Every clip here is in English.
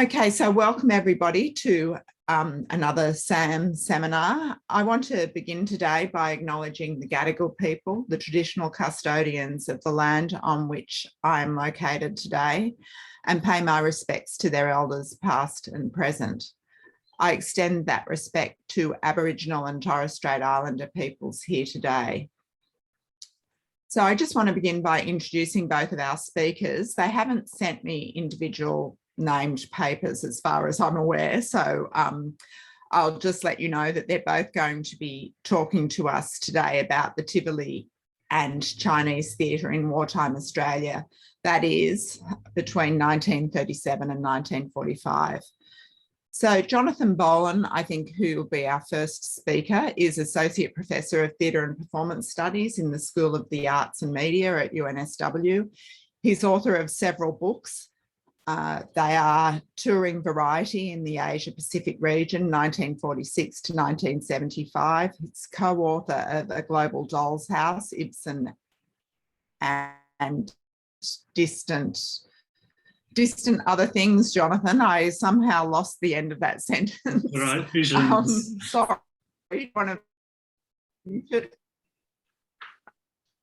Okay, so welcome everybody to another SAM seminar. I want to begin today by acknowledging the Gadigal people, the traditional custodians of the land on which I am located today, and pay my respects to their elders past and present. I extend that respect to Aboriginal and Torres Strait Islander peoples here today. So I just want to begin by introducing both of our speakers. They haven't sent me individual named papers as far as I'm aware, so I'll just let you know that they're both going to be talking to us today about the Tivoli and Chinese theatre in wartime Australia, that is between 1937 and 1945. So Jonathan Bollen, I think, who will be our first speaker, is Associate Professor of Theatre and Performance Studies in the School of the Arts and Media at UNSW. He's author of several books. They are Touring Variety in the Asia Pacific region, 1946 to 1975. He's co-author of A Global Doll's House, Ibsen and Distant Other Things, Jonathan. I somehow lost the end of that sentence. Right, visions. Sorry.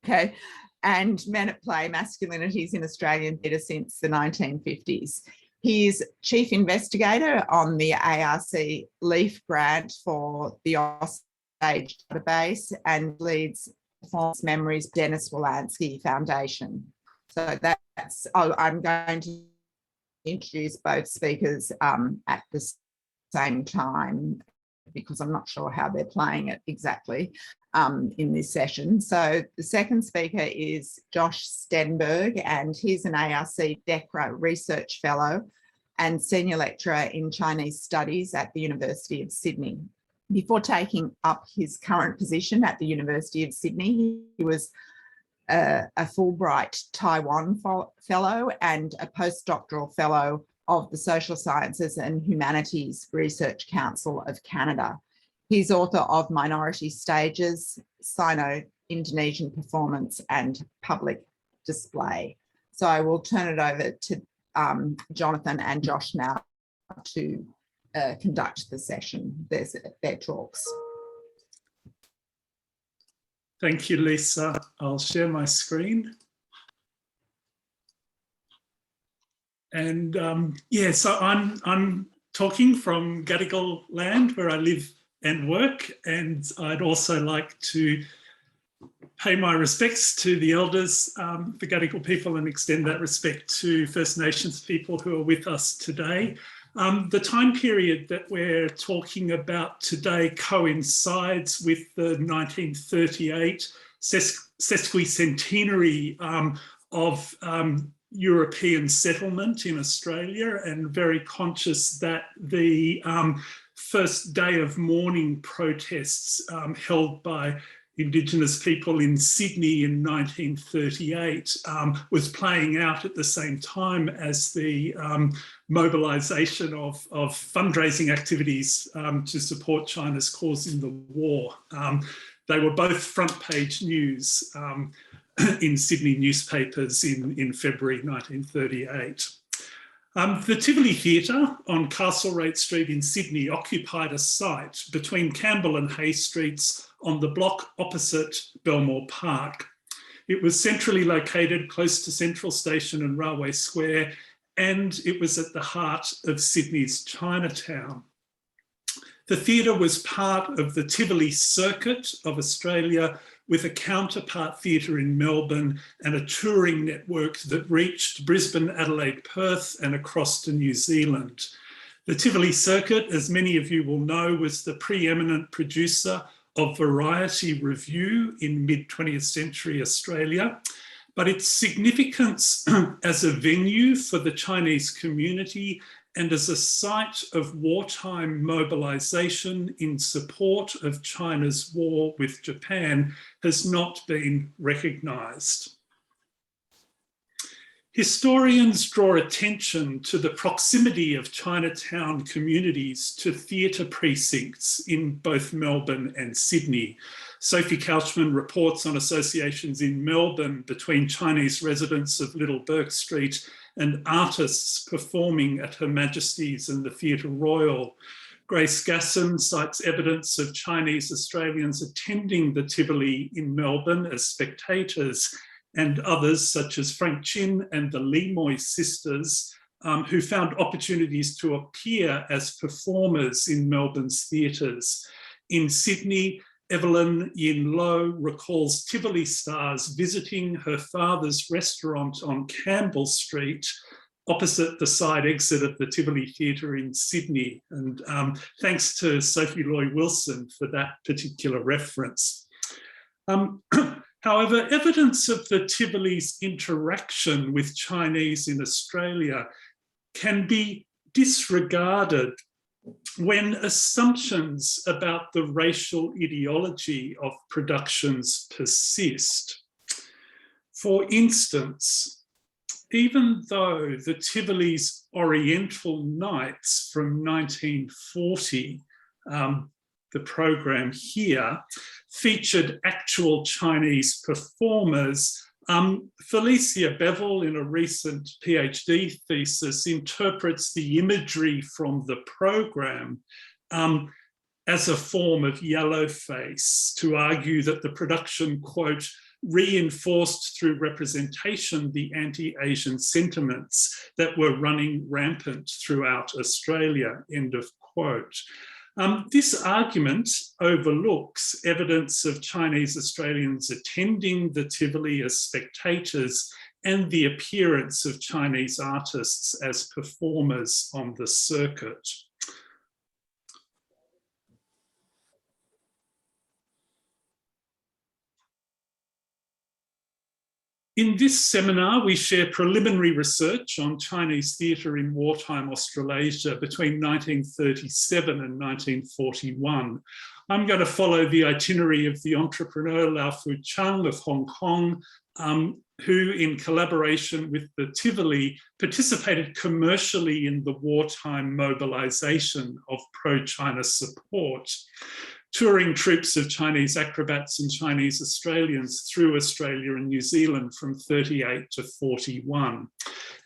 Okay. And Men at Play, Masculinities in Australian Theatre since the 1950s. He's Chief Investigator on the ARC LEAF grant for the Offstage database and leads Performance Memories Dennis Wolanski Foundation. So I'm going to introduce both speakers at the same time, because I'm not sure how they're playing it exactly in this session. So the second speaker is Josh Stenberg, and he's an ARC DECRA Research Fellow and Senior Lecturer in Chinese Studies at the University of Sydney. Before taking up his current position at the University of Sydney, he was a Fulbright Taiwan Fellow and a postdoctoral Fellow of the Social Sciences and Humanities Research Council of Canada. He's author of Minority Stages, Sino-Indonesian Performance and Public Display. So I will turn it over to Jonathan and Josh now to conduct the session, their talks. Thank you, Lisa. I'll share my screen. And yeah, so I'm talking from Gadigal land where I live and work, and I'd also like to pay my respects to the elders, the Gadigal people, and extend that respect to First Nations people who are with us today. The time period that we're talking about today coincides with the 1938 sesquicentenary of European settlement in Australia, and very conscious that the first day of mourning protests held by Indigenous people in Sydney in 1938 was playing out at the same time as the mobilisation of fundraising activities to support China's cause in the war. They were both front page news in Sydney newspapers in February 1938. The Tivoli Theatre on Castlereagh Street in Sydney occupied a site between Campbell and Hay Streets on the block opposite Belmore Park. It was centrally located close to Central Station and Railway Square, and it was at the heart of Sydney's Chinatown. The theatre was part of the Tivoli Circuit of Australia, with a counterpart theatre in Melbourne and a touring network that reached Brisbane, Adelaide, Perth and across to New Zealand. The Tivoli Circuit, as many of you will know, was the pre-eminent producer of variety-revue in mid-20th century Australia, but its significance as a venue for the Chinese community and as a site of wartime mobilisation in support of China's war with Japan has not been recognised. Historians draw attention to the proximity of Chinatown communities to theatre precincts in both Melbourne and Sydney. Sophie Couchman reports on associations in Melbourne between Chinese residents of Little Bourke Street and artists performing at Her Majesty's and the Theatre Royal. Grace Gasson cites evidence of Chinese Australians attending the Tivoli in Melbourne as spectators, and others such as Frank Chin and the Lemoy sisters, who found opportunities to appear as performers in Melbourne's theatres. In Sydney, Evelyn Yin Lo recalls Tivoli stars visiting her father's restaurant on Campbell Street, opposite the side exit of the Tivoli Theatre in Sydney. And thanks to Sophie Loy-Wilson for that particular reference. However, evidence of the Tivoli's interaction with Chinese in Australia can be disregarded when assumptions about the racial ideology of productions persist. For instance, even though the Tivoli's Oriental Nights from 1940, the program here, featured actual Chinese performers, Felicia Bevel, in a recent PhD thesis, interprets the imagery from the program as a form of yellowface, to argue that the production, quote, reinforced through representation the anti-Asian sentiments that were running rampant throughout Australia, end of quote. This argument overlooks evidence of Chinese Australians attending the Tivoli as spectators and the appearance of Chinese artists as performers on the circuit. In this seminar, we share preliminary research on Chinese theatre in wartime Australasia between 1937 and 1941. I'm going to follow the itinerary of the entrepreneur Lau Fu Chung of Hong Kong, who, in collaboration with the Tivoli, participated commercially in the wartime mobilisation of pro-China support, touring troops of Chinese acrobats and Chinese Australians through Australia and New Zealand from 38 to 41.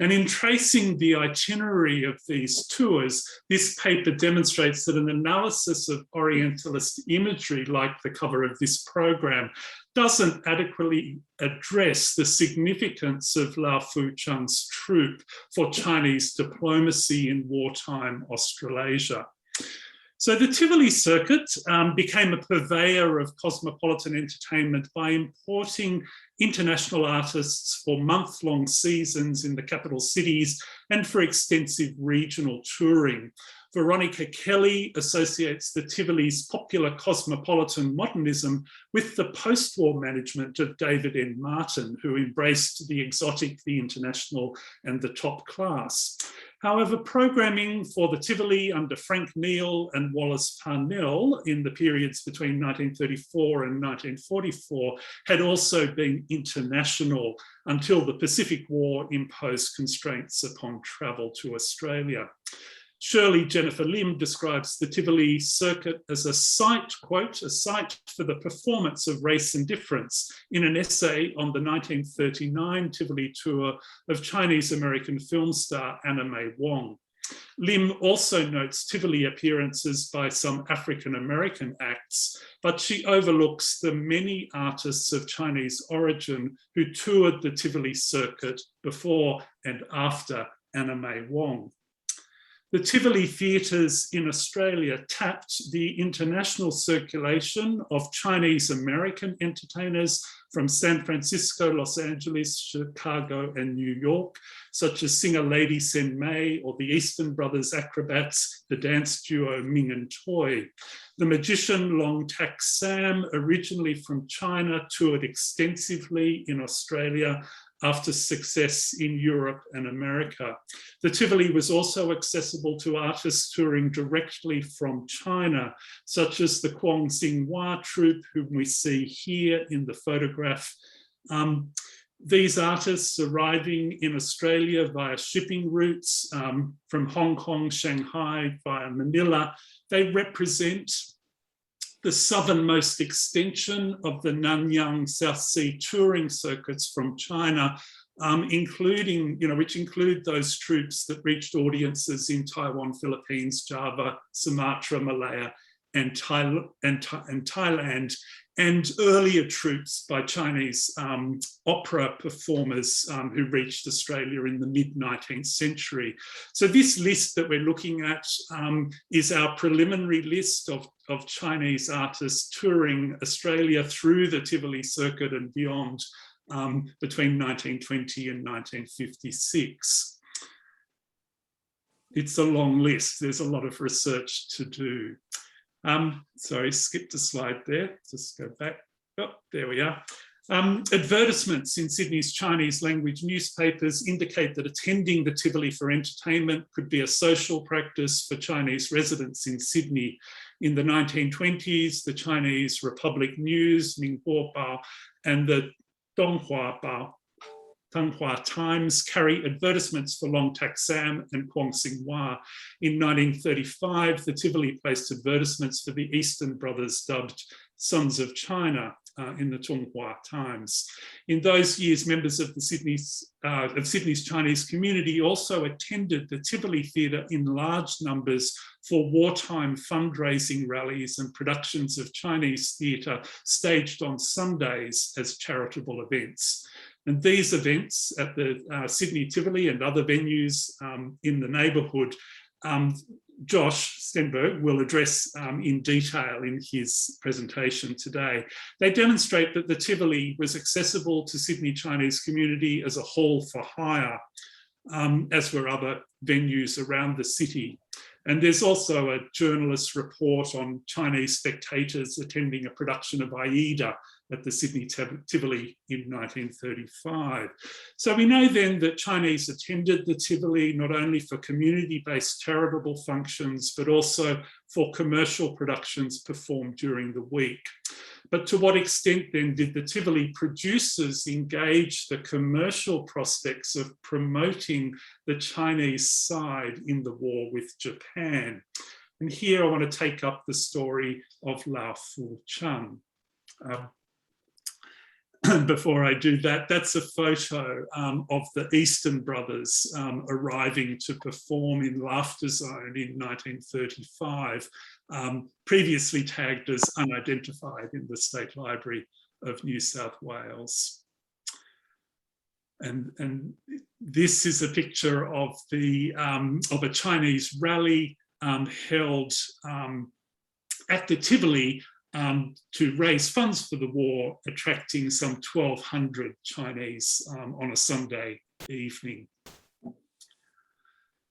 And in tracing the itinerary of these tours, this paper demonstrates that an analysis of Orientalist imagery, like the cover of this program, doesn't adequately address the significance of Lau Fu Chung's troupe for Chinese diplomacy in wartime Australasia. So the Tivoli Circuit became a purveyor of cosmopolitan entertainment by importing international artists for month-long seasons in the capital cities and for extensive regional touring. Veronica Kelly associates the Tivoli's popular cosmopolitan modernism with the post-war management of David N. Martin, who embraced the exotic, the international, and the top class. However, programming for the Tivoli under Frank Neal and Wallace Parnell in the periods between 1934 and 1944 had also been international until the Pacific War imposed constraints upon travel to Australia. Shirley Jennifer Lim describes the Tivoli Circuit as a site, quote, a site for the performance of race and difference in an essay on the 1939 Tivoli tour of Chinese-American film star Anna May Wong. Lim also notes Tivoli appearances by some African-American acts, but she overlooks the many artists of Chinese origin who toured the Tivoli Circuit before and after Anna May Wong. The Tivoli theatres in Australia tapped the international circulation of Chinese American entertainers from San Francisco, Los Angeles, Chicago, and New York, such as singer Lady Sen Mei or the Eastern Brothers acrobats, the dance duo Ming and Toy. The magician Long Tak Sam, originally from China, toured extensively in Australia after success in Europe and America. The Tivoli was also accessible to artists touring directly from China, such as the Kwong Sing Hua troupe, whom we see here in the photograph. These artists arriving in Australia via shipping routes from Hong Kong, Shanghai, via Manila, they represent the southernmost extension of the Nanyang South Sea touring circuits from China, including, which include those troops that reached audiences in Taiwan, Philippines, Java, Sumatra, Malaya, and Thailand, and earlier troops by Chinese opera performers who reached Australia in the mid-19th century. So this list that we're looking at is our preliminary list of Chinese artists touring Australia through the Tivoli Circuit and beyond between 1920 and 1956. It's a long list. There's a lot of research to do. Sorry, skipped a slide there. Just go back. Oh, there we are. Advertisements in Sydney's Chinese language newspapers indicate that attending the Tivoli for entertainment could be a social practice for Chinese residents in Sydney. In the 1920s, the Chinese Republic News, Ningbo Bao, and the Donghua Times carry advertisements for Long Tak Sam and Kwong Sing Hwa. In 1935, the Tivoli placed advertisements for the Eastern brothers dubbed Sons of China in the Donghua Times. In those years, members of Sydney's Chinese community also attended the Tivoli Theatre in large numbers for wartime fundraising rallies and productions of Chinese theatre staged on Sundays as charitable events. And these events at the Sydney Tivoli and other venues in the neighbourhood, Josh Stenberg will address in detail in his presentation today. They demonstrate that the Tivoli was accessible to Sydney Chinese community as a hall for hire, as were other venues around the city. And there's also a journalist's report on Chinese spectators attending a production of Aida at the Sydney Tivoli in 1935. So we know then that Chinese attended the Tivoli not only for community-based charitable functions, but also for commercial productions performed during the week. But to what extent then did the Tivoli producers engage the commercial prospects of promoting the Chinese side in the war with Japan? And here I want to take up the story of Lau Fu Chung. Before I do that, that's a photo of the Eastern brothers arriving to perform in Laughter Zone in 1935, previously tagged as unidentified in the State Library of New South Wales. And this is a picture of a Chinese rally held at the Tivoli to raise funds for the war, attracting some 1,200 Chinese on a Sunday evening.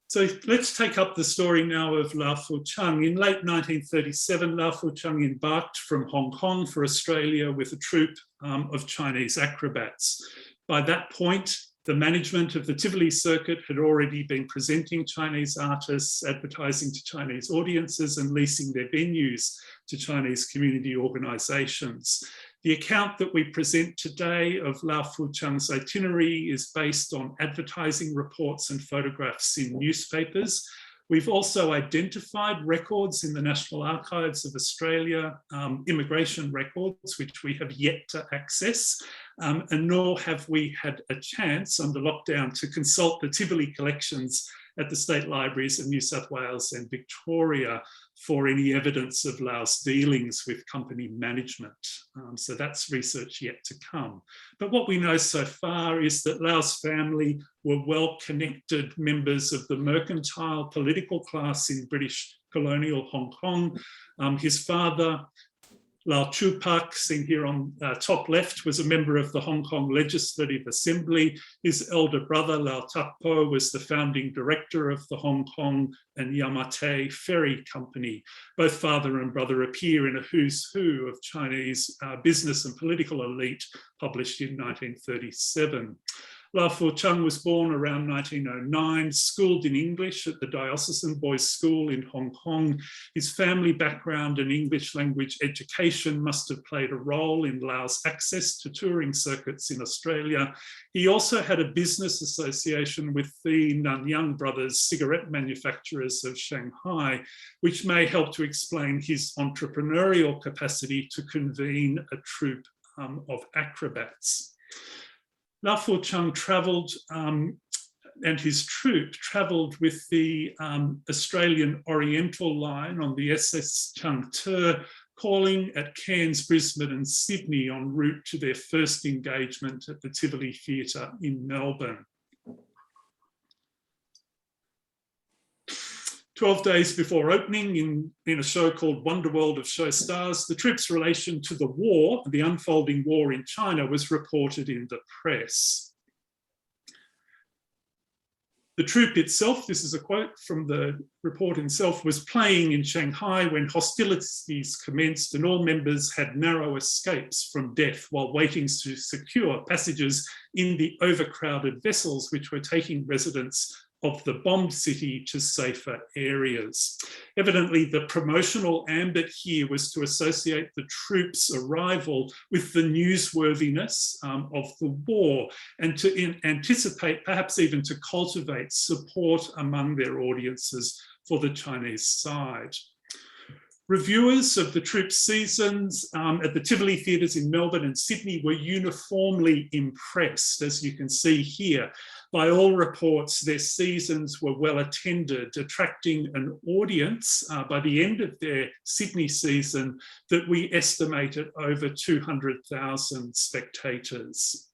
So let's take up the story now of Lau Fu Chung. In late 1937, Lau Fu Chung embarked from Hong Kong for Australia with a troupe of Chinese acrobats. By that point, the management of the Tivoli Circuit had already been presenting Chinese artists, advertising to Chinese audiences, and leasing their venues to Chinese community organisations. The account that we present today of Lau Fu Chung's itinerary is based on advertising reports and photographs in newspapers. We've also identified records in the National Archives of Australia, immigration records, which we have yet to access, and nor have we had a chance under lockdown to consult the Tivoli collections at the State Libraries of New South Wales and Victoria for any evidence of Lau's dealings with company management. So that's research yet to come. But what we know so far is that Lau's family were well-connected members of the mercantile political class in British colonial Hong Kong. His father, Lau Chu Pak, seen here on top left, was a member of the Hong Kong Legislative Assembly. His elder brother, Lau Tak Po, was the founding director of the Hong Kong and Yamate Ferry Company. Both father and brother appear in a who's who of Chinese business and political elite, published in 1937. Lau Fu Chung was born around 1909, schooled in English at the Diocesan Boys' School in Hong Kong. His family background and English language education must have played a role in Lau's access to touring circuits in Australia. He also had a business association with the Nanyang Brothers, cigarette manufacturers of Shanghai, which may help to explain his entrepreneurial capacity to convene a troupe of acrobats. Lau Fu-chung travelled and his troupe travelled with the Australian Oriental Line on the SS Chung Te, calling at Cairns, Brisbane and Sydney en route to their first engagement at the Tivoli Theatre in Melbourne. 12 days before opening in a show called Wonderworld of Show Stars, the troupe's relation to the war, the unfolding war in China, was reported in the press. The troupe itself, this is a quote from the report itself, was playing in Shanghai when hostilities commenced and all members had narrow escapes from death while waiting to secure passages in the overcrowded vessels which were taking residents of the bombed city to safer areas. Evidently, the promotional ambit here was to associate the troops' arrival with the newsworthiness of the war and to anticipate, perhaps even to cultivate support among their audiences for the Chinese side. Reviewers of the troupe's seasons at the Tivoli theatres in Melbourne and Sydney were uniformly impressed, as you can see here. By all reports, their seasons were well attended, attracting an audience by the end of their Sydney season that we estimate at over 200,000 spectators.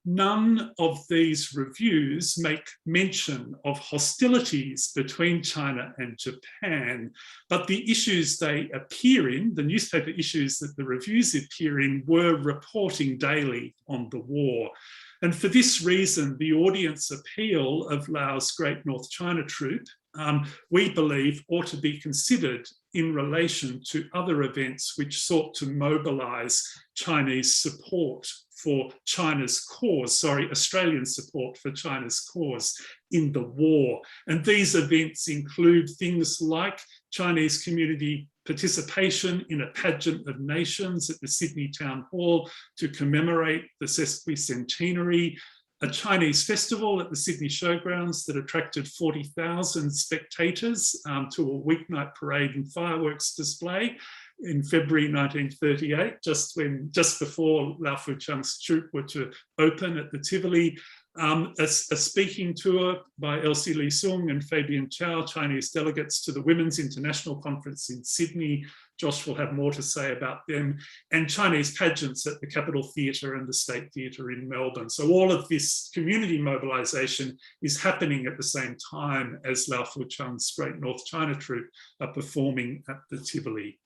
None of these reviews make mention of hostilities between China and Japan, but the issues they appear in, the newspaper issues that the reviews appear in, were reporting daily on the war. And for this reason, the audience appeal of Lau's Great North China Troupe, we believe, ought to be considered in relation to other events which sought to mobilise Chinese support for China's cause, Australian support for China's cause in the war. And these events include things like Chinese community participation in a pageant of nations at the Sydney Town Hall to commemorate the sesquicentenary, a Chinese festival at the Sydney Showgrounds that attracted 40,000 spectators to a weeknight parade and fireworks display in February 1938, just before Lau Fu-chung's troupe were to open at the Tivoli. A speaking tour by Elsie Lee Sung and Fabian Chow, Chinese delegates to the Women's International Conference in Sydney. Josh will have more to say about them, and Chinese pageants at the Capitol Theatre and the State Theatre in Melbourne. So all of this community mobilisation is happening at the same time as Lau Fu-chung's Great North China Troupe are performing at the Tivoli.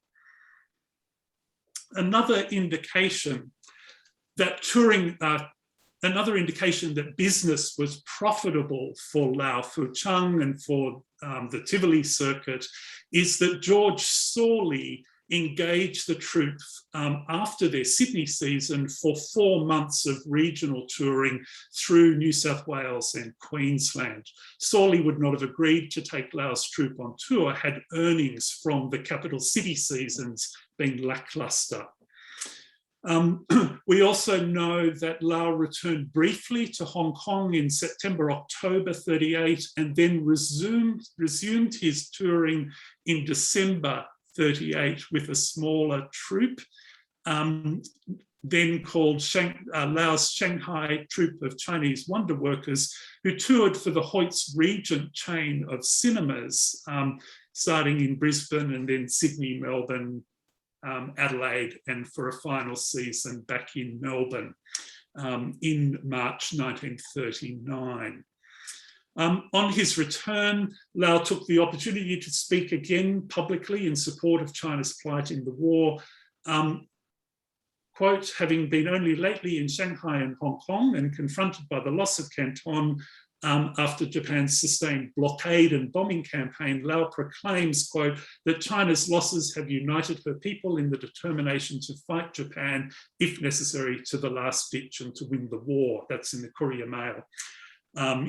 Another indication that business was profitable for Lau Fu-chung and for the Tivoli Circuit is that George Sawley engaged the troupe after their Sydney season for 4 months of regional touring through New South Wales and Queensland. Sawley would not have agreed to take Lau's troupe on tour had earnings from the capital city seasons been lacklustre. We also know that Lau returned briefly to Hong Kong in September, October 38, and then resumed his touring in December 38 with a smaller troupe, then called Lau's Shanghai Troupe of Chinese Wonder Workers, who toured for the Hoyts Regent chain of cinemas, starting in Brisbane and then Sydney, Melbourne, Adelaide, and for a final season back in Melbourne in March 1939. On his return, Lau took the opportunity to speak again publicly in support of China's plight in the war. Quote, having been only lately in Shanghai and Hong Kong and confronted by the loss of Canton after Japan's sustained blockade and bombing campaign, Lau proclaims, quote, that China's losses have united her people in the determination to fight Japan, if necessary, to the last ditch and to win the war. That's in the Courier Mail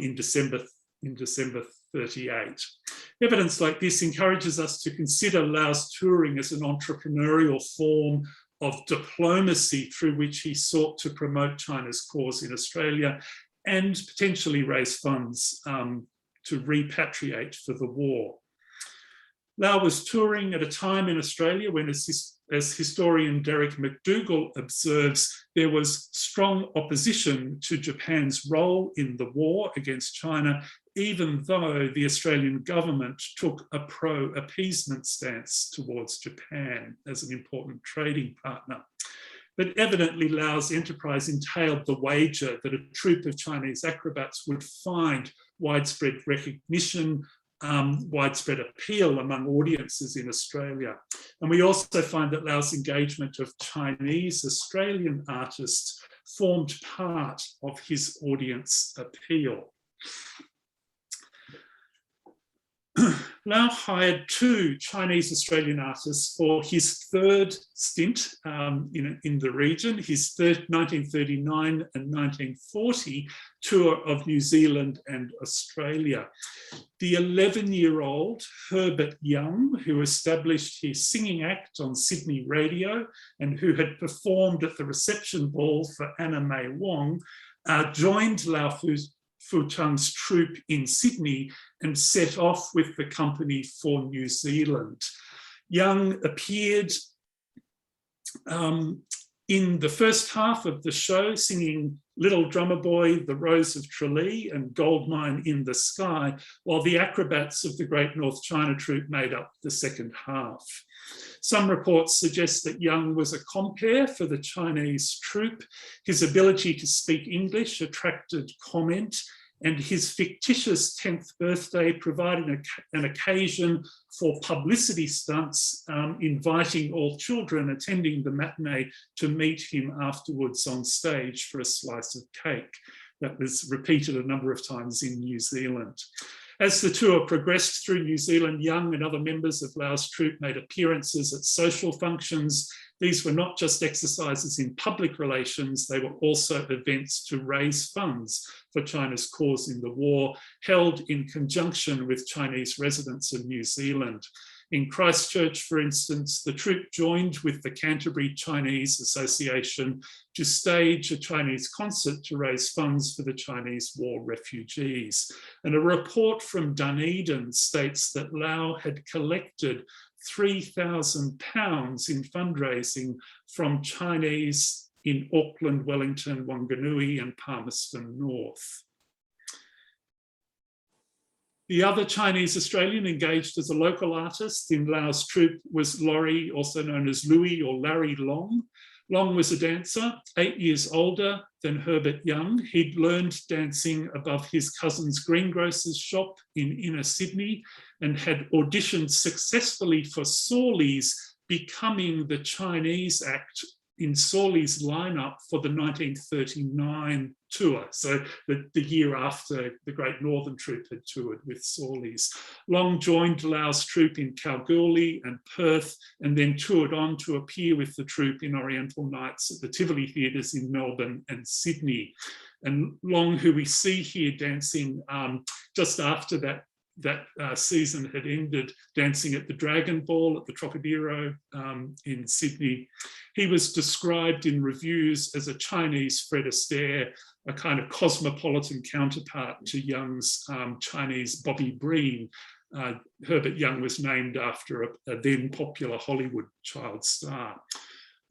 in December 38. Evidence like this encourages us to consider Lau's touring as an entrepreneurial form of diplomacy through which he sought to promote China's cause in Australia and potentially raise funds to repatriate for the war. Lau was touring at a time in Australia when as historian Derek McDougall observes, there was strong opposition to Japan's role in the war against China, even though the Australian government took a pro-appeasement stance towards Japan as an important trading partner. But evidently Lau's enterprise entailed the wager that a troupe of Chinese acrobats would find widespread recognition, widespread appeal among audiences in Australia. And we also find that Lau's engagement of Chinese Australian artists formed part of his audience appeal. Lau hired 2 Chinese Australian artists for his third stint in the region, his 1939 and 1940 tour of New Zealand and Australia. The 11-year-old Herbert Young, who established his singing act on Sydney radio and who had performed at the reception ball for Anna May Wong, joined Lau Fu-Chung's troupe in Sydney and set off with the company for New Zealand. Young appeared in the first half of the show singing Little Drummer Boy, The Rose of Tralee and Goldmine in the Sky, while the acrobats of the Great North China Troupe made up the second half. Some reports suggest that Young was a compere for the Chinese troupe. His ability to speak English attracted comment, and his fictitious 10th birthday provided an occasion for publicity stunts, inviting all children attending the matinee to meet him afterwards on stage for a slice of cake. That was repeated a number of times in New Zealand. As the tour progressed through New Zealand, Young and other members of Lau's troupe made appearances at social functions. These were not just exercises in public relations, they were also events to raise funds for China's cause in the war, held in conjunction with Chinese residents of New Zealand. In Christchurch, for instance, the troupe joined with the Canterbury Chinese Association to stage a Chinese concert to raise funds for the Chinese war refugees. And a report from Dunedin states that Lau had collected £3,000 in fundraising from Chinese in Auckland, Wellington, Wanganui and Palmerston North. The other Chinese Australian engaged as a local artist in Lau's troupe was Laurie, also known as Louis or Larry Long. Long was a dancer, 8 years older than Herbert Young. He'd learned dancing above his cousin's greengrocer's shop in inner Sydney and had auditioned successfully for Sawley's, becoming the Chinese act in Sawley's lineup for the 1939 tour, so the year after the Great Northern Troupe had toured with Sawley's. Long joined Lau's troupe in Kalgoorlie and Perth, and then toured on to appear with the troupe in Oriental Nights at the Tivoli theatres in Melbourne and Sydney. And Long, who we see here dancing just after that season had ended, dancing at the Dragon Ball at the Trocadero in Sydney. He was described in reviews as a Chinese Fred Astaire, a kind of cosmopolitan counterpart to Young's Chinese Bobby Breen. Herbert Young was named after a then popular Hollywood child star.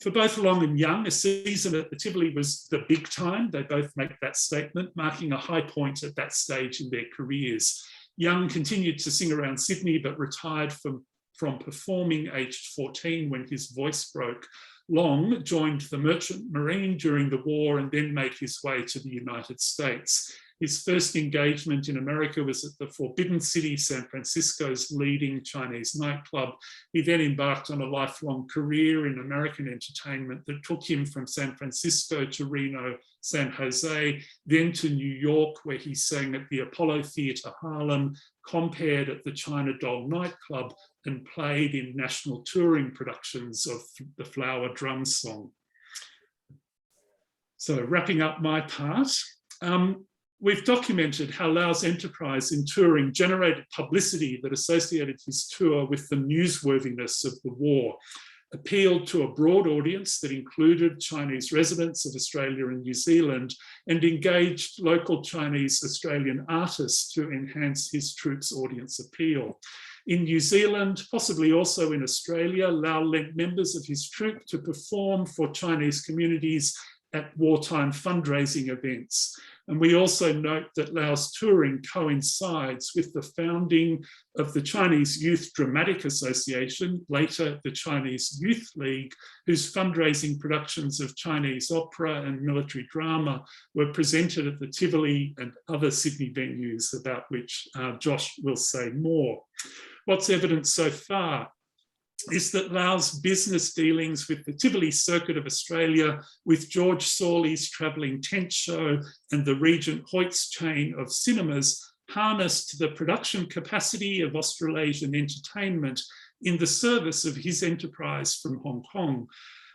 For both Long and Young, a season at the Tivoli was the big time. They both make that statement, marking a high point at that stage in their careers. Young continued to sing around Sydney, but retired from performing aged 14 when his voice broke. Long joined the Merchant Marine during the war and then made his way to the United States. His first engagement in America was at the Forbidden City, San Francisco's leading Chinese nightclub. He then embarked on a lifelong career in American entertainment that took him from San Francisco to Reno, San Jose, then to New York, where he sang at the Apollo Theatre Harlem, compared at the China Doll nightclub, and played in national touring productions of the Flower Drum Song. So wrapping up my part, we've documented how Lau's enterprise in touring generated publicity that associated his tour with the newsworthiness of the war. appealed to a broad audience that included Chinese residents of Australia and New Zealand, and engaged local Chinese Australian artists to enhance his troupe's audience appeal. In New Zealand, possibly also in Australia, Lau lent members of his troupe to perform for Chinese communities at wartime fundraising events. And we also note that Lau's touring coincides with the founding of the Chinese Youth Dramatic Association, later the Chinese Youth League, whose fundraising productions of Chinese opera and military drama were presented at the Tivoli and other Sydney venues, about which Josh will say more. What's evident so far is that Lau's business dealings with the Tivoli Circuit of Australia, with George Sawley's travelling tent show and the Regent Hoyt's chain of cinemas, harnessed the production capacity of Australasian entertainment in the service of his enterprise from Hong Kong.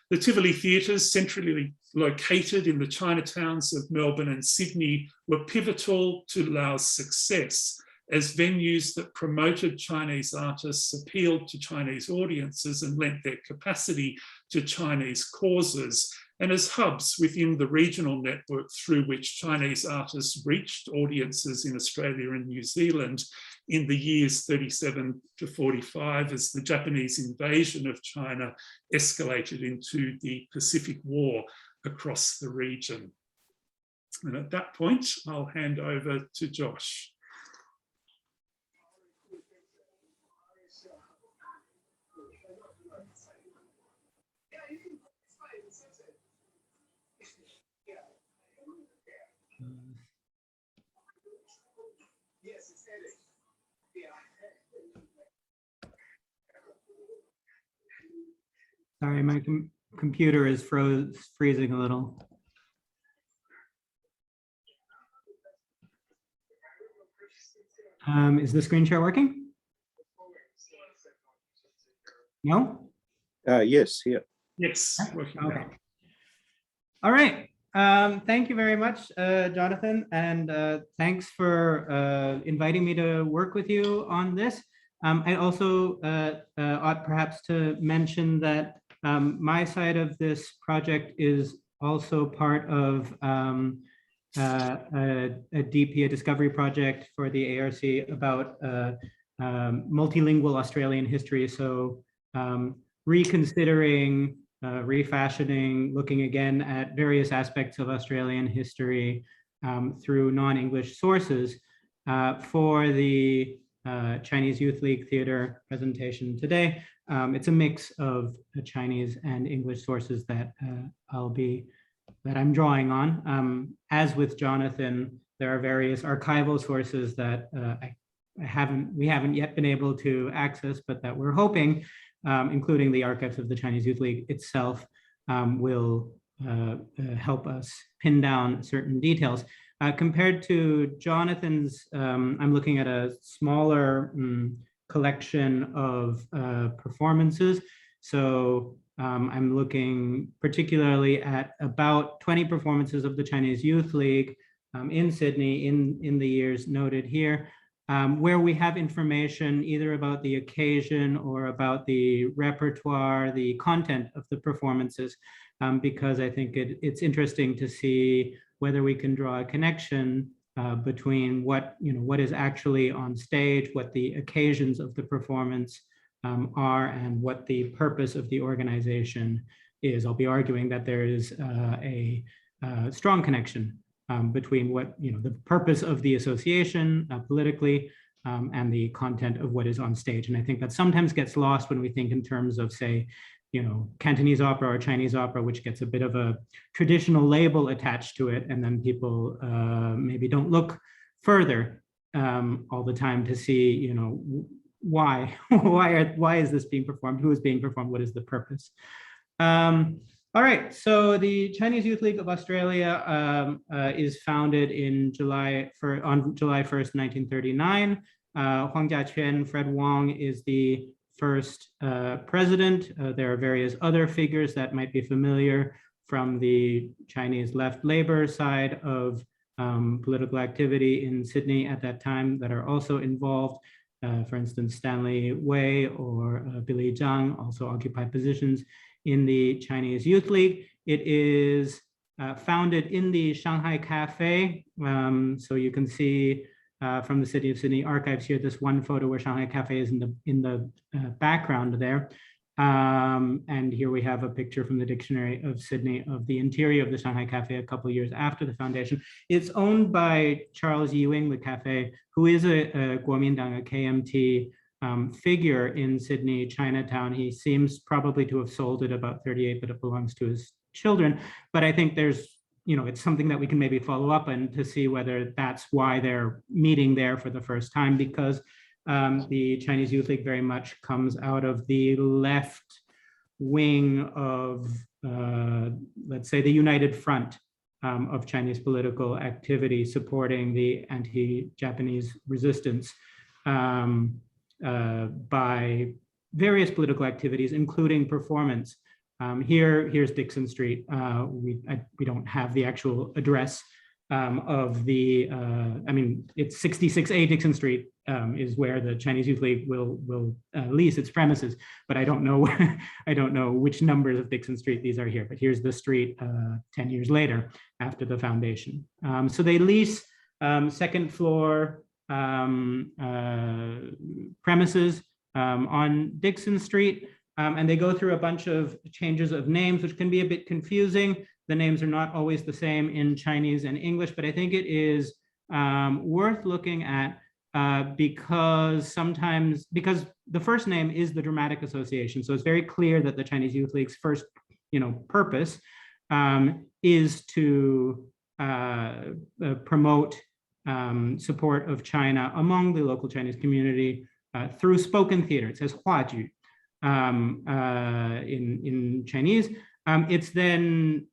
The Tivoli theatres, centrally located in the Chinatowns of Melbourne and Sydney, were pivotal to Lau's success as venues that promoted Chinese artists, appealed to Chinese audiences and lent their capacity to Chinese causes, and as hubs within the regional network through which Chinese artists reached audiences in Australia and New Zealand in the years 37 to 45 as the Japanese invasion of China escalated into the Pacific War across the region. And at that point, I'll hand over to Josh. Sorry, my computer is freezing a little. Is the screen share working? No? Yes, here. Yes, working okay. now. All right. Thank you very much, Jonathan, and thanks for inviting me to work with you on this. I also ought perhaps to mention that my side of this project is also part of a DP, a discovery project for the ARC about multilingual Australian history. So reconsidering, refashioning, looking again at various aspects of Australian history through non-English sources for the Chinese Youth League Theatre presentation today. It's a mix of Chinese and English sources that I'm drawing on. As with Jonathan, there are various archival sources that we haven't yet been able to access, but that we're hoping, including the archives of the Chinese Youth League itself, will help us pin down certain details. Compared to Jonathan's, I'm looking at a smaller collection of performances. So I'm looking particularly at about 20 performances of the Chinese Youth League in Sydney in the years noted here, where we have information either about the occasion or about the repertoire, the content of the performances, because I think it's interesting to see whether we can draw a connection between what is actually on stage, what the occasions of the performance are, and what the purpose of the organization is. I'll be arguing that there is a strong connection between what the purpose of the association politically and the content of what is on stage. And I think that sometimes gets lost when we think in terms of, say, Cantonese opera or Chinese opera, which gets a bit of a traditional label attached to it, and then people maybe don't look further all the time to see, why is this being performed, who is being performed, what is the purpose. All right, so the Chinese Youth League of Australia is founded on July 1st, 1939. Huang Jiaquan, Fred Wong is the first president. There are various other figures that might be familiar from the Chinese left labor side of political activity in Sydney at that time that are also involved. for instance, Stanley Wei or Billy Zhang also occupy positions in the Chinese Youth League. It is founded in the Shanghai Cafe. So you can see from the City of Sydney archives here, this one photo where Shanghai Cafe is in the background there. And here we have a picture from the Dictionary of Sydney of the interior of the Shanghai Cafe a couple of years after the foundation. It's owned by Charles Ewing, the cafe, who is a Kuomintang, a KMT figure in Sydney, Chinatown. He seems probably to have sold it about 38, but it belongs to his children. But I think there's, it's something that we can maybe follow up on to see whether that's why they're meeting there for the first time, because the Chinese Youth League very much comes out of the left wing of, let's say, the United Front of Chinese political activity supporting the anti-Japanese resistance by various political activities, including performance. Here's Dixon Street. We don't have the actual address of the, it's 66A Dixon Street is where the Chinese Youth League will lease its premises, but I don't know which numbers of Dixon Street these are here, but here's the street 10 years later after the foundation. So they lease second floor premises on Dixon Street, and they go through a bunch of changes of names, which can be a bit confusing. The names are not always the same in Chinese and English, but I think it is worth looking at because the first name is the Dramatic Association. So it's very clear that the Chinese Youth League's first, purpose is to promote support of China among the local Chinese community through spoken theater. It says Huaju in Chinese. It's then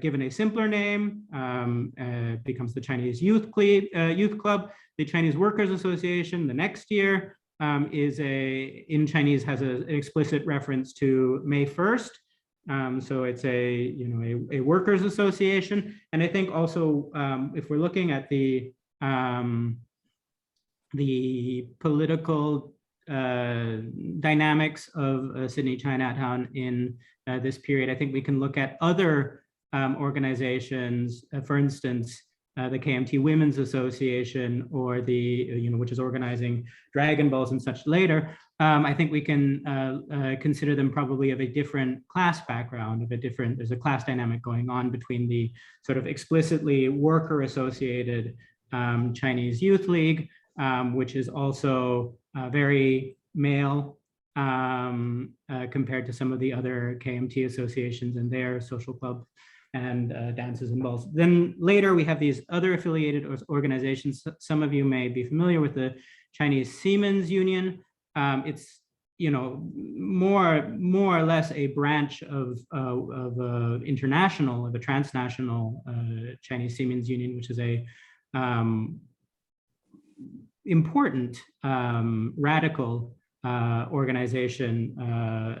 given a simpler name, becomes the Chinese Youth Club. The Chinese Workers Association the next year in Chinese has an explicit reference to May 1st. So it's a workers association. And I think also if we're looking at the political dynamics of Sydney Chinatown in this period, I think we can look at other organizations, for instance, the KMT Women's Association, or the, which is organizing Dragon Balls and such later. I think we can consider them probably of a different class background, there's a class dynamic going on between the sort of explicitly worker associated Chinese Youth League, which is also very male compared to some of the other KMT associations and their social club and dances and balls. Then later we have these other affiliated organizations. Some of you may be familiar with the Chinese Seamen's Union. It's more or less a branch of international, of a transnational Chinese Seamen's Union, which is a important radical organization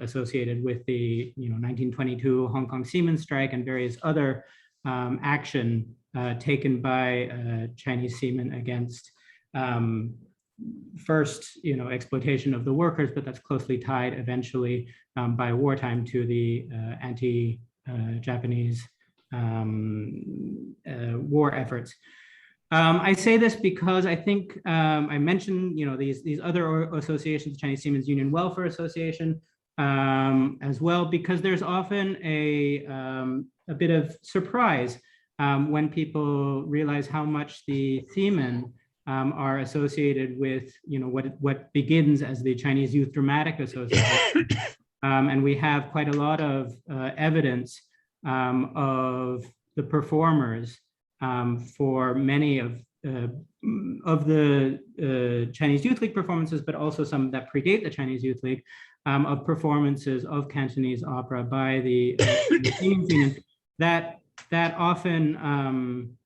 associated with the 1922 Hong Kong Seamen strike and various other action taken by Chinese seamen against first exploitation of the workers, but that's closely tied eventually by wartime to the anti-Japanese war efforts. I say this because I think I mentioned, these other associations, Chinese Seamen's Union Welfare Association, as well, because there's often a bit of surprise when people realize how much the seamen are associated with, what begins as the Chinese Youth Dramatic Association, and we have quite a lot of evidence of the performers. For many of the Chinese Youth League performances, but also some that predate the Chinese Youth League, of performances of Cantonese opera by the Union. That often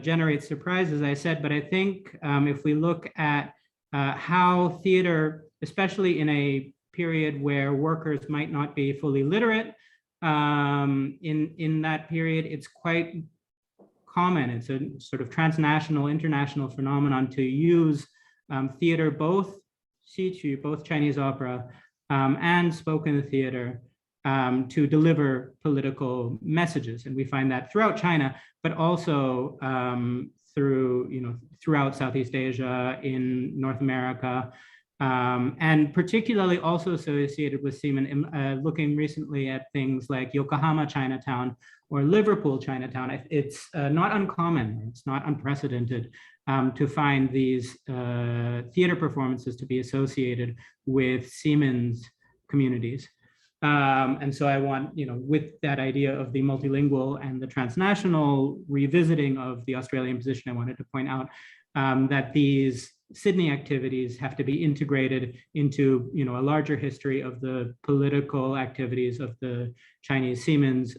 generates surprise, as I said, but I think if we look at how theater, especially in a period where workers might not be fully literate, in that period, it's quite common. It's a sort of transnational, international phenomenon to use theater both Xiqu, both Chinese opera and spoken theater, to deliver political messages. And we find that throughout China, but also throughout Southeast Asia, in North America, and particularly also associated with Seaman, looking recently at things like Yokohama Chinatown or Liverpool Chinatown. It's not uncommon, it's not unprecedented to find these theater performances to be associated with Seaman's communities. And so I want, with that idea of the multilingual and the transnational revisiting of the Australian position, I wanted to point out that these Sydney activities have to be integrated into, a larger history of the political activities of the Chinese Seamen's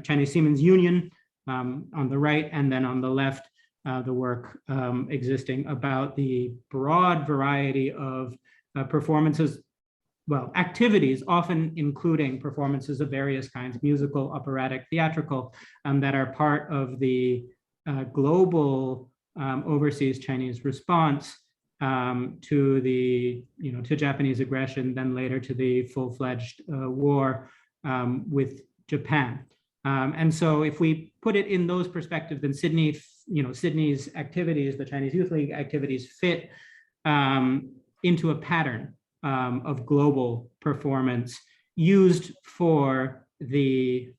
Chinese Seamen's Union on the right, and then on the left, the work existing about the broad variety of performances, activities, often including performances of various kinds, musical, operatic, theatrical, that are part of the global overseas Chinese response to the, to Japanese aggression, then later to the full-fledged war with Japan. And so if we put it in those perspectives, then Sydney's activities, the Chinese Youth League activities, fit into a pattern of global performance used for the,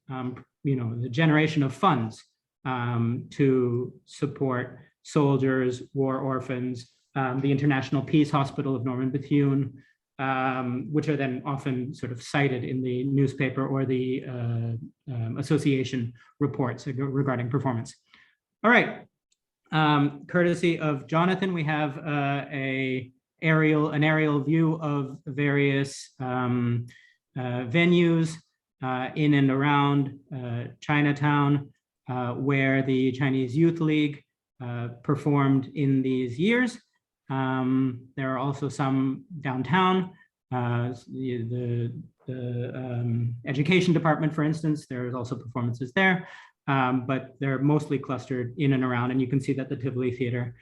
the generation of funds to support soldiers, war orphans, the International Peace Hospital of Norman Bethune, which are then often sort of cited in the newspaper or the association reports regarding performance. All right, courtesy of Jonathan, we have an aerial view of various venues in and around Chinatown, where the Chinese Youth League performed in these years. There are also some downtown, the education department, for instance, there's also performances there, but they're mostly clustered in and around, and you can see that the Tivoli Theatre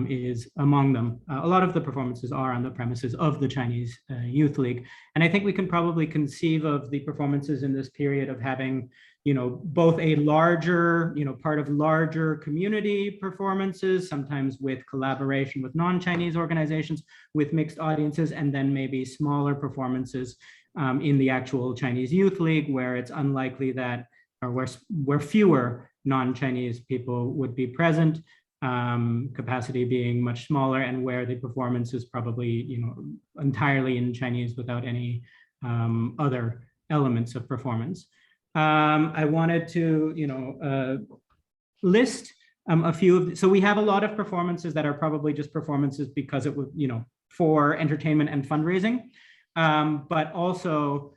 is among them. A lot of the performances are on the premises of the Chinese Youth League. And I think we can probably conceive of the performances in this period of having, both a larger, part of larger community performances, sometimes with collaboration with non-Chinese organizations, with mixed audiences, and then maybe smaller performances in the actual Chinese Youth League, where it's unlikely that, or where fewer non-Chinese people would be present. Capacity being much smaller, and where the performance is probably, entirely in Chinese without any other elements of performance. I wanted to, list a few of, so we have a lot of performances that are probably just performances because it was, for entertainment and fundraising, but also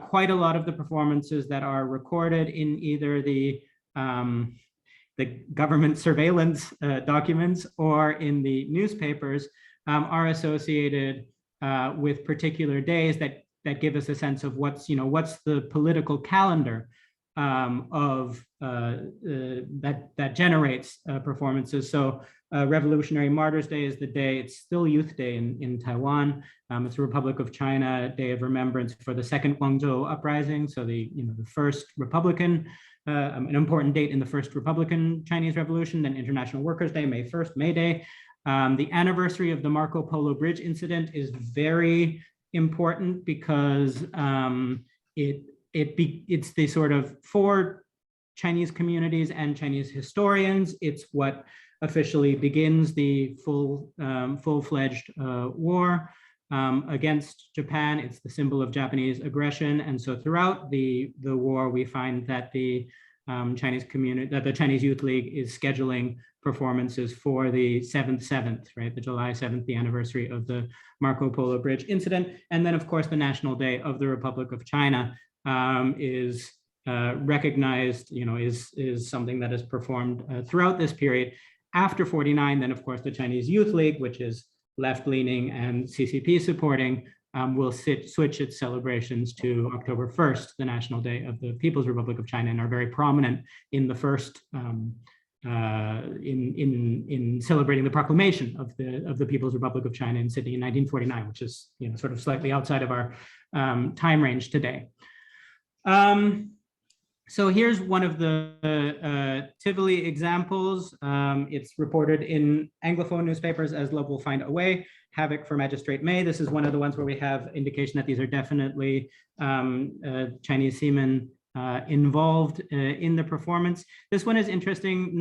quite a lot of the performances that are recorded in either the government surveillance documents or in the newspapers are associated with particular days that give us a sense of what's the political calendar of that generates performances. So Revolutionary Martyrs Day is the day, it's still Youth Day in Taiwan. It's a Republic of China Day of Remembrance for the Second Guangzhou Uprising. So the first Republican, an important date in the first Republican Chinese Revolution, then International Workers' Day, May 1st, May Day. The anniversary of the Marco Polo Bridge incident is very important because it's the sort of, for Chinese communities and Chinese historians, it's what officially begins the full-fledged war against Japan. It's the symbol of Japanese aggression, and so throughout the war, we find that the Chinese community, that the Chinese Youth League is scheduling performances for the 7th, right, the July 7th, the anniversary of the Marco Polo Bridge incident, and then of course the National Day of the Republic of China is recognized, is something that is performed throughout this period. After 49, then of course the Chinese Youth League, which is left-leaning and CCP supporting, will switch its celebrations to October 1st, the National Day of the People's Republic of China, and are very prominent in the first in celebrating the proclamation of the People's Republic of China in Sydney in 1949, which is sort of slightly outside of our time range today. So here's one of the Tivoli examples. It's reported in Anglophone newspapers as Love Will Find a Way, Havoc for Magistrate May. This is one of the ones where we have indication that these are definitely Chinese seamen involved in the performance. This one is interesting.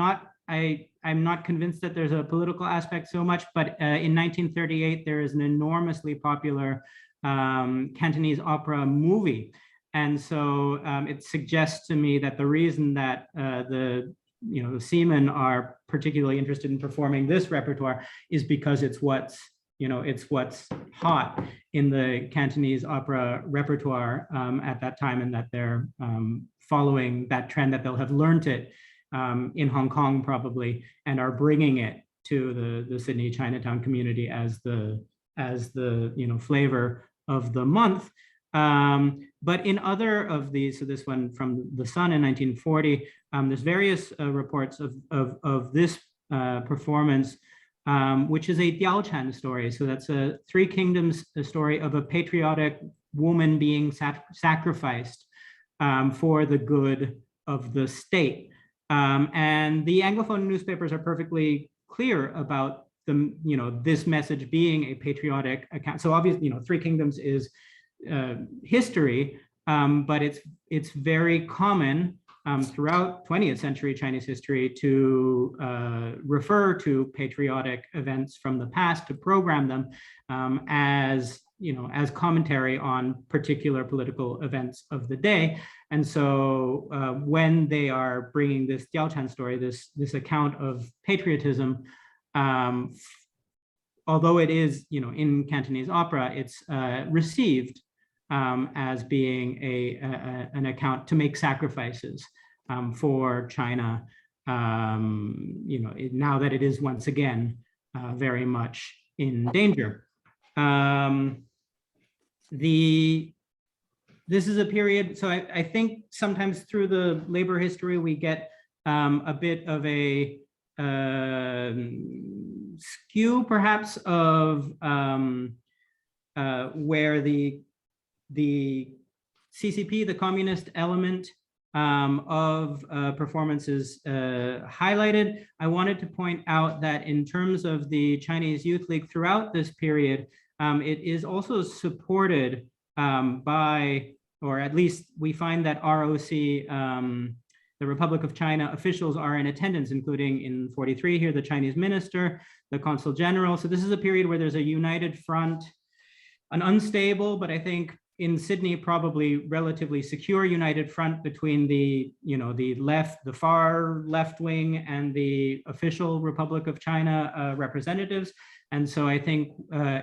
I'm not convinced that there's a political aspect so much, but in 1938, there is an enormously popular Cantonese opera movie. And so it suggests to me that the reason that the seamen are particularly interested in performing this repertoire is because it's what's hot in the Cantonese opera repertoire at that time, and that they're following that trend, that they'll have learned it in Hong Kong probably, and are bringing it to the Sydney Chinatown community as the flavor of the month. But in other of these, so this one from The Sun in 1940, there's various reports of this performance, which is a Diaochan story. So that's a Three Kingdoms story of a patriotic woman being sacrificed for the good of the state. And the Anglophone newspapers are perfectly clear about this message being a patriotic account. So obviously, Three Kingdoms is history, but it's very common throughout 20th century Chinese history to refer to patriotic events from the past, to program them as commentary on particular political events of the day. And so when they are bringing this Diaochan story, this account of patriotism, although it is in Cantonese opera, it's received as being an account to make sacrifices for China, now that it is once again very much in danger. This is a period, so I think sometimes through the labor history we get a bit of a skew perhaps of where the CCP, the communist element of performances highlighted. I wanted to point out that in terms of the Chinese Youth League throughout this period, it is also supported by, or at least we find that ROC, the Republic of China officials are in attendance, including in 43 here, the Chinese minister, the consul general. So this is a period where there's a united front, an unstable, but I think in Sydney, probably relatively secure united front between the far left wing and the official Republic of China representatives. And so I think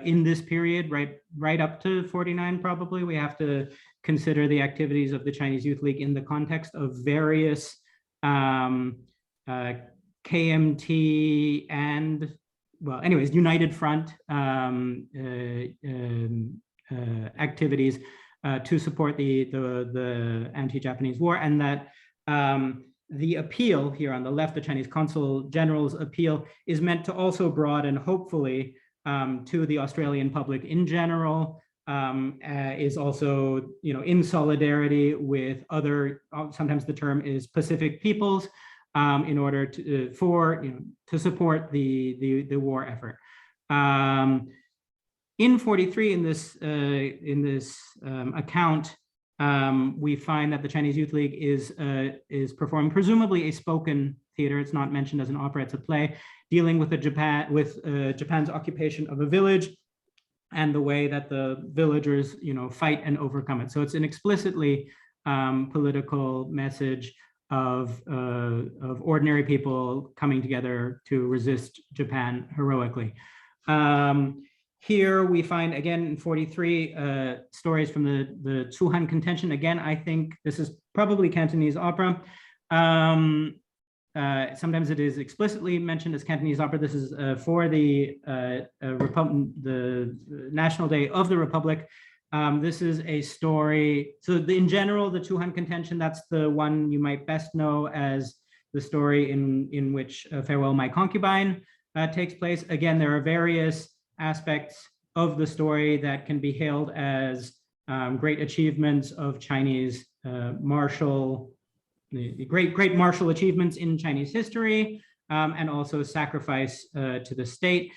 in this period, right up to 49, probably, we have to consider the activities of the Chinese Youth League in the context of various KMT and, well, anyways, United Front activities to support the anti-Japanese war, and that the appeal here on the left, the Chinese Consul General's appeal, is meant to also broaden, hopefully, to the Australian public in general, is also, in solidarity with other, sometimes the term is Pacific peoples, in order to support the war effort. In 43, in this account, we find that the Chinese Youth League is performing presumably a spoken theater. It's not mentioned as an opera; it's a play dealing with Japan's occupation of a village and the way that the villagers, fight and overcome it. So it's an explicitly political message of ordinary people coming together to resist Japan heroically. Here we find, again, in 43, stories from the Tsuhan contention. Again, I think this is probably Cantonese opera. Sometimes it is explicitly mentioned as Cantonese opera. This is for the National Day of the Republic. This is a story. So in general, the Tsuhan contention, that's the one you might best know as the story in which Farewell My Concubine takes place. Again, there are various aspects of the story that can be hailed as great achievements of Chinese great martial achievements in Chinese history, and also sacrifice to the state.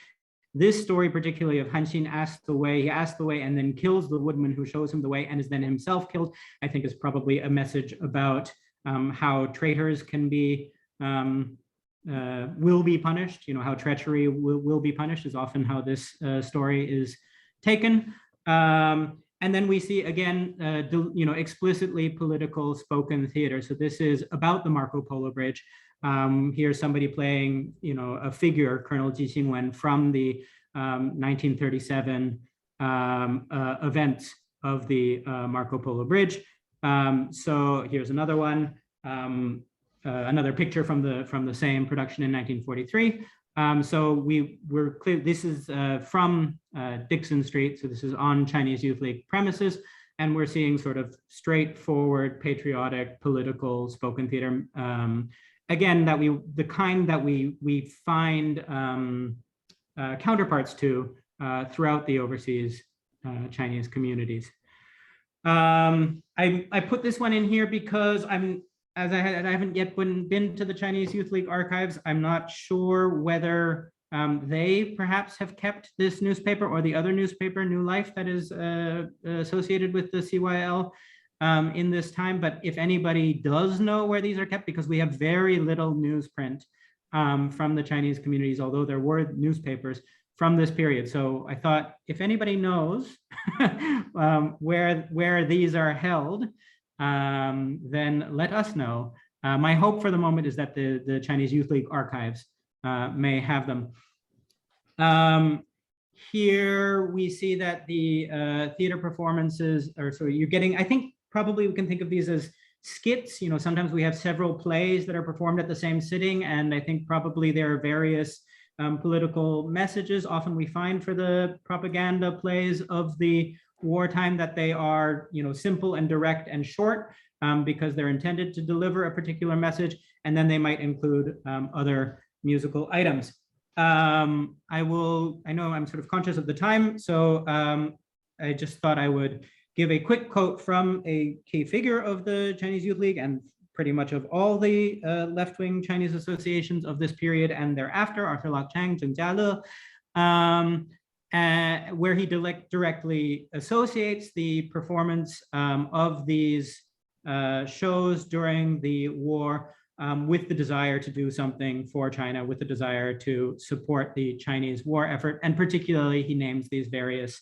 This story, particularly of Han Xin asks the way, he asks the way and then kills the woodman who shows him the way and is then himself killed, I think is probably a message about how traitors can be, will be punished, how treachery will be punished is often how this story is taken. And then we see again, explicitly political spoken theater. So this is about the Marco Polo Bridge. Here's somebody playing, a figure, Colonel Ji Xingwen, from the 1937 events of the Marco Polo Bridge. So here's another one, another picture from the same production in 1943. So we're clear, this is from Dixon Street. So this is on Chinese Youth League premises. And we're seeing sort of straightforward, patriotic, political spoken theater. Again, the kind that we find counterparts to throughout the overseas Chinese communities. I put this one in here because I haven't yet been to the Chinese Youth League archives. I'm not sure whether they perhaps have kept this newspaper or the other newspaper, New Life, that is associated with the CYL in this time. But if anybody does know where these are kept, because we have very little newsprint from the Chinese communities, although there were newspapers from this period. So I thought if anybody knows where these are held, then let us know. My hope for the moment is that the Chinese Youth League archives may have them. Here we see that the theater performances are, so you're getting, I think probably we can think of these as skits. Sometimes we have several plays that are performed at the same sitting, and I think probably there are various political messages. Often we find for the propaganda plays of the wartime that they are, simple and direct and short because they're intended to deliver a particular message, and then they might include other musical items. I know I'm sort of conscious of the time, so I just thought I would give a quick quote from a key figure of the Chinese Youth League and pretty much of all the left-wing Chinese associations of this period and thereafter, Arthur Lok Chang, Zheng Jiale, where he directly associates the performance of these shows during the war with the desire to do something for China, with the desire to support the Chinese war effort. And particularly, he names these various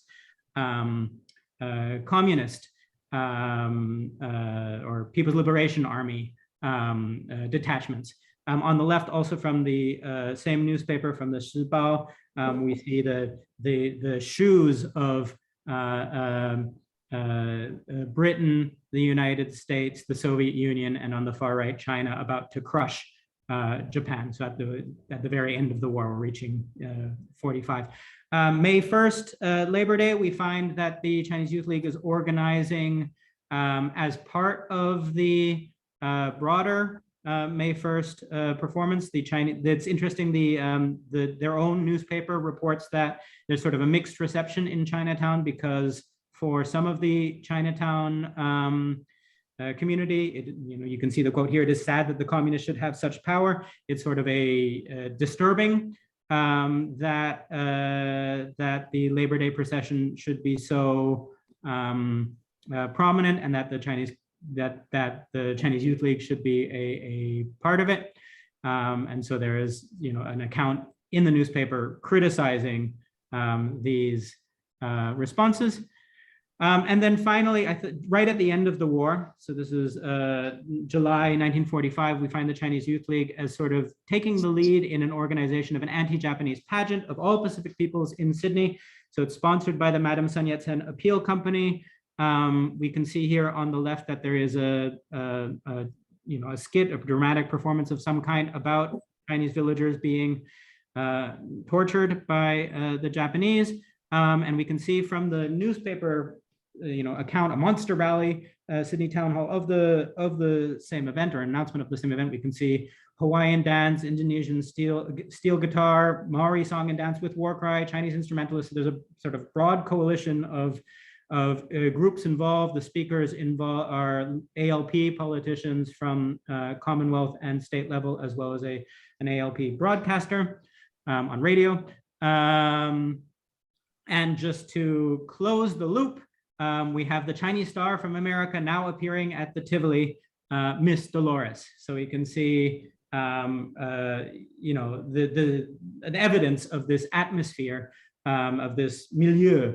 communist or People's Liberation Army detachments. On the left, also from the same newspaper, from the Shibao, we see the shoes of Britain, the United States, the Soviet Union, and on the far right, China, about to crush Japan. So at the very end of the war, we're reaching 45. May 1st, Labor Day, we find that the Chinese Youth League is organizing as part of the broader May 1st performance. It's interesting, their own newspaper reports that there's sort of a mixed reception in Chinatown, because for some of the Chinatown community, you can see the quote here, "It is sad that the communists should have such power." It's sort of a disturbing that the Labor Day procession should be so prominent, and that the Chinese Youth League should be a part of it. And so there is, an account in the newspaper criticizing these responses. And then finally, right at the end of the war, so this is July 1945, we find the Chinese Youth League as sort of taking the lead in an organization of an anti-Japanese pageant of all Pacific peoples in Sydney. So it's sponsored by the Madam Sun Yat-sen Appeal Company. We can see here on the left that there is a skit, a dramatic performance of some kind about Chinese villagers being tortured by the Japanese. And we can see from the newspaper, account, a monster rally, Sydney Town Hall of the same event, or announcement of the same event. We can see Hawaiian dance, Indonesian steel guitar, Maori song and dance with war cry, Chinese instrumentalists. So there's a sort of broad coalition of groups involved. The speakers involved are ALP politicians from Commonwealth and state level, as well as an ALP broadcaster on radio. And just to close the loop, we have the Chinese star from America now appearing at the Tivoli, Miss Dolores. So you can see, you know, an evidence of this atmosphere, of this milieu,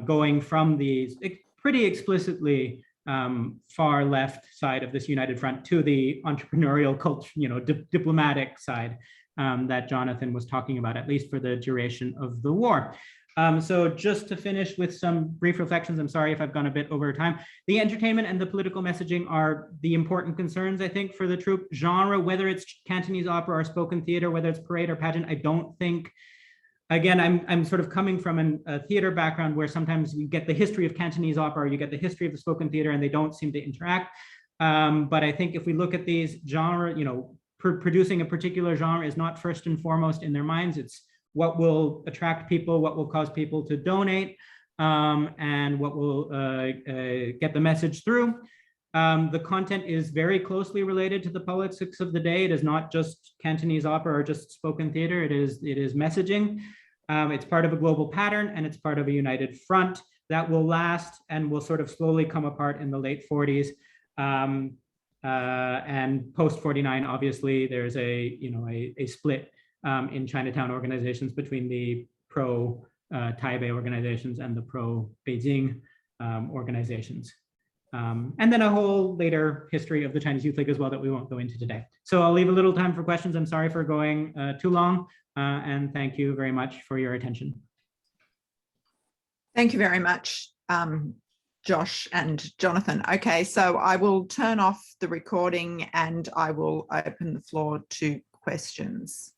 going from these pretty explicitly far left side of this united front to the entrepreneurial culture, you know, diplomatic side that Jonathan was talking about, at least for the duration of the war. So just to finish with some brief reflections, I'm sorry if I've gone a bit over time. The entertainment and the political messaging are the important concerns, I think, for the troupe. Genre, whether it's Cantonese opera or spoken theater, whether it's parade or pageant, I don't think, again, I'm sort of coming from a theater background where sometimes you get the history of Cantonese opera, or you get the history of the spoken theater, and they don't seem to interact. But I think if we look at these genre, you know, producing a particular genre is not first and foremost in their minds. It's what will attract people, what will cause people to donate, and what will get the message through. The content is very closely related to the politics of the day. It is not just Cantonese opera or just spoken theater. It is messaging. It's part of a global pattern, and it's part of a united front that will last and will sort of slowly come apart in the late 40s. And post 49, obviously, there's a split in Chinatown organizations between the pro-Taipei organizations and the pro-Beijing organizations. And then a whole later history of the Chinese Youth League as well that we won't go into today. So I'll leave a little time for questions. I'm sorry for going too long, and thank you very much for your attention. Thank you very much, Josh and Jonathan. Okay, so I will turn off the recording and I will open the floor to questions.